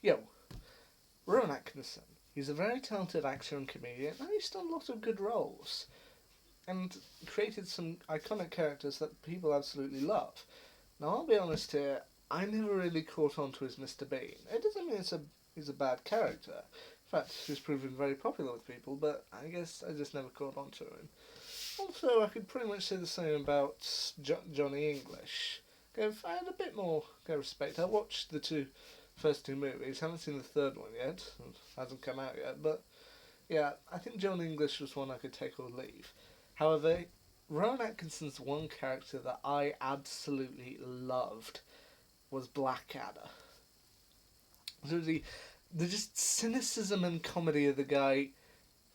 Yo, Rowan Atkinson. He's a very talented actor and comedian, and he's done a lot of good roles, and created some iconic characters that people absolutely love. Now, I'll be honest here, I never really caught on to his Mr. Bean. It doesn't mean he's a bad character. In fact, he's proven very popular with people, but I guess I just never caught on to him. Also, I could pretty much say the same about Johnny English. I had a bit more respect. I watched the first two movies. Haven't seen the third one yet. It hasn't come out yet. But yeah, I think Johnny English was one I could take or leave. However, Rowan Atkinson's one character that I absolutely loved was Blackadder. So the just cynicism and comedy of the guy,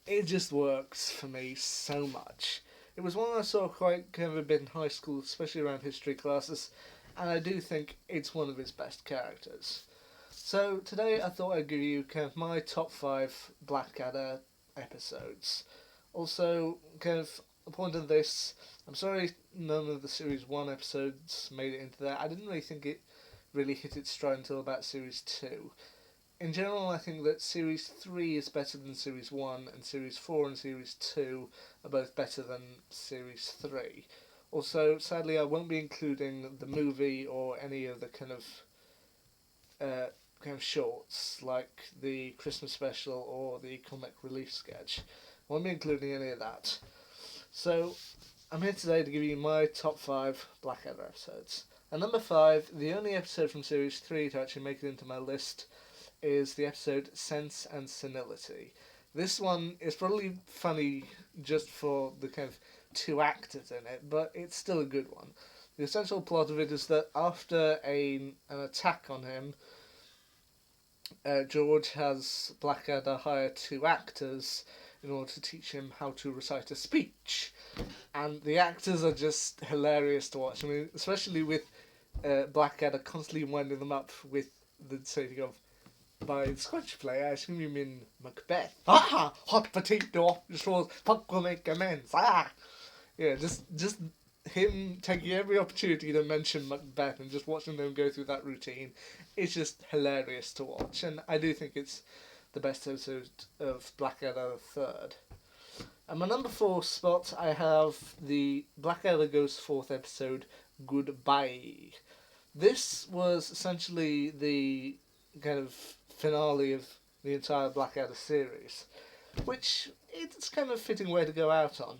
it just works for me so much. It was one I saw quite kind of a bit in high school, especially around history classes, and I do think it's one of his best characters. So today I thought I'd give you kind of my top 5 Blackadder episodes. Also, kind of the point of this, I'm sorry none of the Series 1 episodes made it into there. I didn't really think it really hit its stride until about Series 2. In general, I think that Series 3 is better than Series 1, and Series 4 and Series 2 are both better than Series 3. Also, sadly, I won't be including the movie or any of the kind of shorts, like the Christmas special or the comic relief sketch. I won't be including any of that. So, I'm here today to give you my top 5 Blackadder episodes. And number 5, the only episode from Series 3 to actually make it into my list, is the episode Sense and Senility. This one is probably funny just for the kind of two actors in it, but it's still a good one. The essential plot of it is that after an attack on him, George has Blackadder hire 2 actors in order to teach him how to recite a speech. And the actors are just hilarious to watch. I mean, especially with Blackadder constantly winding them up with the saying of, by the Scottish play, I assume you mean Macbeth. Ah! Hot potato off the shores, fuck will make amends. Ah! Yeah, just him taking every opportunity to mention Macbeth and just watching them go through that routine. It's just hilarious to watch, and I do think it's the best episode of Blackadder the Third. And my number 4 spot, I have the Blackadder Goes Forth episode, Goodbye. This was essentially the kind of finale of the entire Blackadder series, which it's kind of a fitting way to go out on.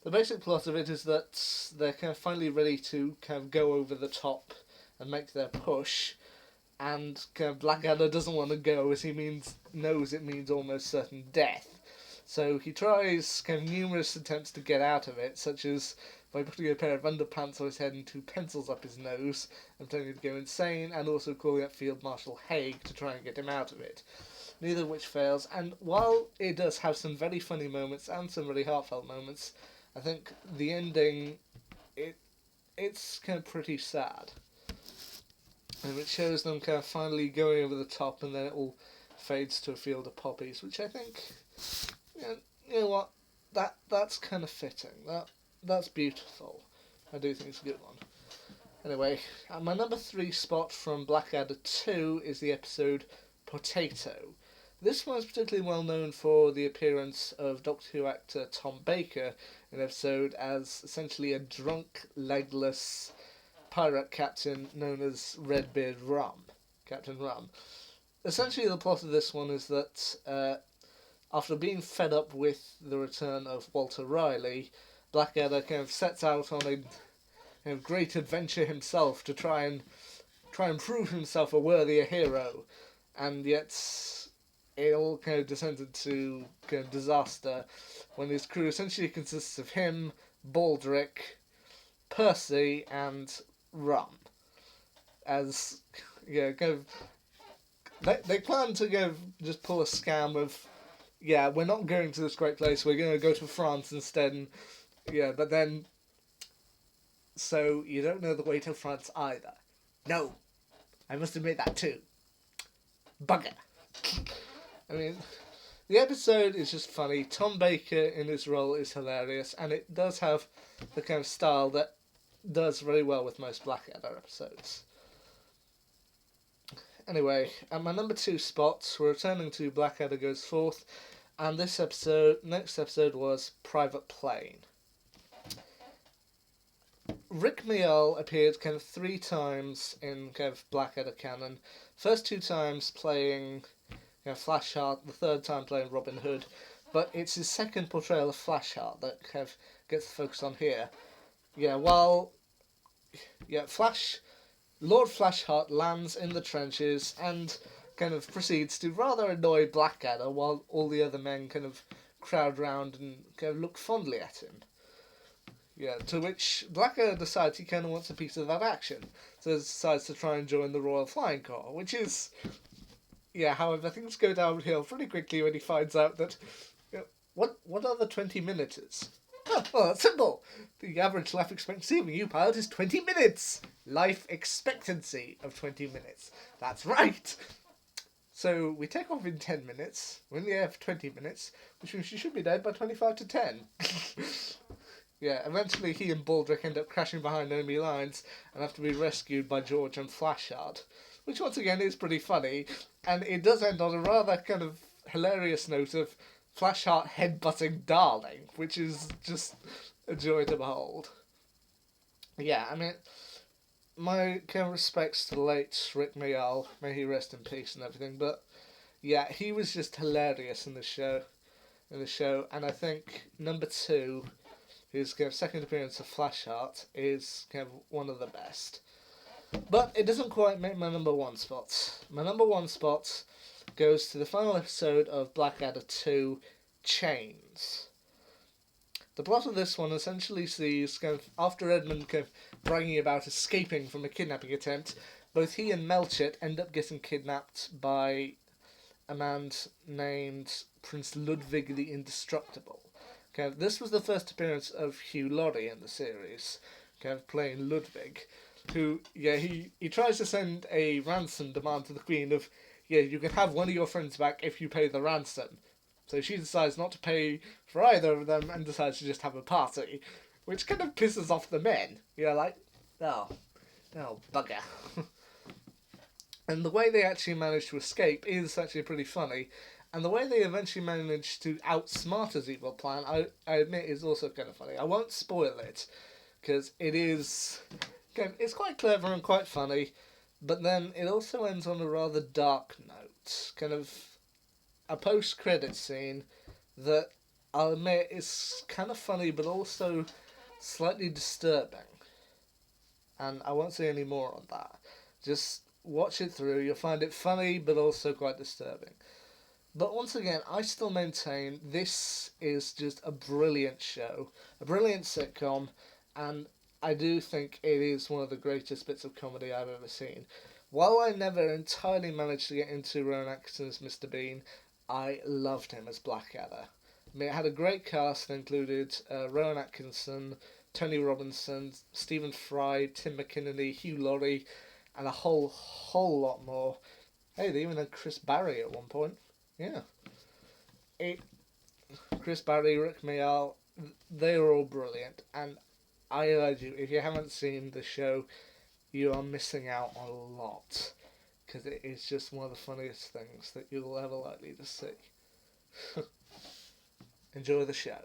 The basic plot of it is that they're kind of finally ready to kind of go over the top and make their push, and kind of Blackadder doesn't want to go as he knows it means almost certain death. So he tries kind of numerous attempts to get out of it, such as by putting a pair of underpants on his head and 2 pencils up his nose and pretending to go insane, and also calling up Field Marshal Haig to try and get him out of it. Neither of which fails, and while it does have some very funny moments and some really heartfelt moments, I think the ending, it's kind of pretty sad. And it shows them kind of finally going over the top, and then it all fades to a field of poppies, which I think, you know what, that's kind of fitting. That's beautiful. I do think it's a good one. Anyway, my number 3 spot from Blackadder 2 is the episode Potato. This one is particularly well known for the appearance of Doctor Who actor Tom Baker in the episode as essentially a drunk, legless pirate captain known as Redbeard Rum, Captain Rum. Essentially, the plot of this one is that after being fed up with the return of Walter Riley, Blackadder kind of sets out on a great adventure himself to try and prove himself a worthier hero, and yet it all kind of descends into kind of disaster when his crew essentially consists of him, Baldric, Percy, and Rum. As kind of they plan to kind of just pull a scam of, we're not going to this great place, we're going to go to France instead, and but then, so you don't know the way to France either. No, I must admit that too. Bugger. I mean, the episode is just funny. Tom Baker in his role is hilarious, and it does have the kind of style that does very well with most Blackadder episodes. Anyway, at my number 2 spot, we're returning to Blackadder Goes Forth, and next episode was Private Plane. Rick Mayall appeared kind of 3 times in kind of Blackadder canon. First 2 times playing Flashheart, the 3rd time playing Robin Hood, but it's his second portrayal of Flashheart that kind of gets focused on here. Lord Flashheart lands in the trenches and kind of proceeds to rather annoy Blackadder while all the other men kind of crowd round and kind of look fondly at him. To which Blackadder decides he kind of wants a piece of that action, so he decides to try and join the Royal Flying Corps, which is, however, things go downhill pretty quickly when he finds out that, what are the 20 minutes? Oh, well, that's simple. The average life expectancy of a new pilot is 20 minutes. Life expectancy of 20 minutes. That's right. So we take off in 10 minutes. We only have 20 minutes, which means she should be dead by 25 to 10. Eventually he and Baldrick end up crashing behind enemy lines and have to be rescued by George and Flashheart, which once again is pretty funny, and it does end on a rather kind of hilarious note of Flashheart headbutting Darling, which is just a joy to behold. My kind of respects to the late Rick Mayall, may he rest in peace and everything, but he was just hilarious in the show, and I think number 2, his kind of second appearance of Flashheart, is kind of one of the best. But it doesn't quite make my number 1 spot. My number 1 spot goes to the final episode of Blackadder 2, Chains. The plot of this one essentially sees, kind of, after Edmund kind of bragging about escaping from a kidnapping attempt, both he and Melchett end up getting kidnapped by a man named Prince Ludwig the Indestructible. This was the first appearance of Hugh Laurie in the series, playing Ludwig, who, he tries to send a ransom demand to the Queen of, you can have one of your friends back if you pay the ransom. So she decides not to pay for either of them and decides to just have a party, which kind of pisses off the men. Oh, bugger. And the way they actually manage to escape is actually pretty funny. And the way they eventually manage to outsmart his evil plan, I admit, is also kind of funny. I won't spoil it, because it's quite clever and quite funny, but then it also ends on a rather dark note. Kind of a post-credit scene that, I'll admit, is kind of funny, but also slightly disturbing. And I won't say any more on that. Just watch it through. You'll find it funny, but also quite disturbing. But once again, I still maintain this is just a brilliant show, a brilliant sitcom, and I do think it is one of the greatest bits of comedy I've ever seen. While I never entirely managed to get into Rowan Atkinson's Mr. Bean, I loved him as Blackadder. It had a great cast that included Rowan Atkinson, Tony Robinson, Stephen Fry, Tim McInerney, Hugh Laurie, and a whole lot more. Hey, they even had Chris Barry at one point. Chris Barry, Rick Mayall, they were all brilliant, and I urge you, if you haven't seen the show, you are missing out on a lot, because it is just one of the funniest things that you'll ever likely to see. Enjoy the show.